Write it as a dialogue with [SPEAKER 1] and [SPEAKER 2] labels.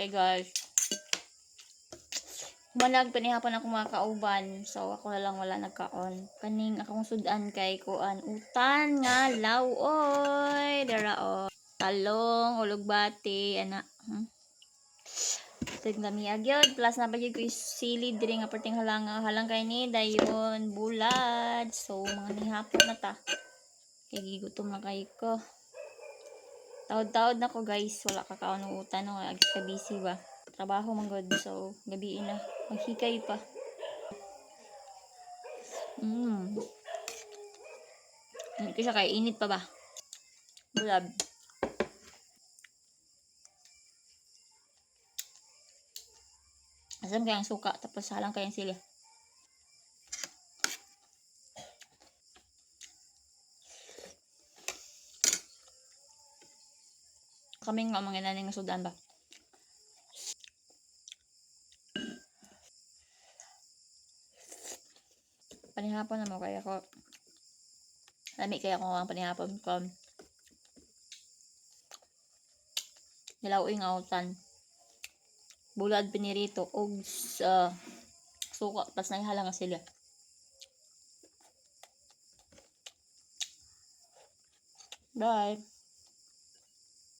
[SPEAKER 1] Okay guys. Humanag panihapon ako mga kauban. So ako na lang wala nagkaon. Kaning akong sudan kay kuan utan nga lawoy. Dara o. Talong, ulugbati, ana. Tignan mi agyod plus na ba ko sili diri nga perting halang kay ni dayon bulad. So mga nihapon na ta. Kay gigutom na kay ko. Taod-taod na ko guys, wala kakaon ng utan no, agis ka busy ba. Trabaho man god, so gabi na maghikay pa. Hindi ko siya kay init pa ba. Bulab. Asam kayang suka tapos halang kayang sili. Kami nga mga nanay nga sudan ba. Panihapon na mo kaya ko. Lami kaya ko ang panihapon ko. Nilaw nga utan. Bulad pinirito og suka tapos nahihalang nga sili. Bye.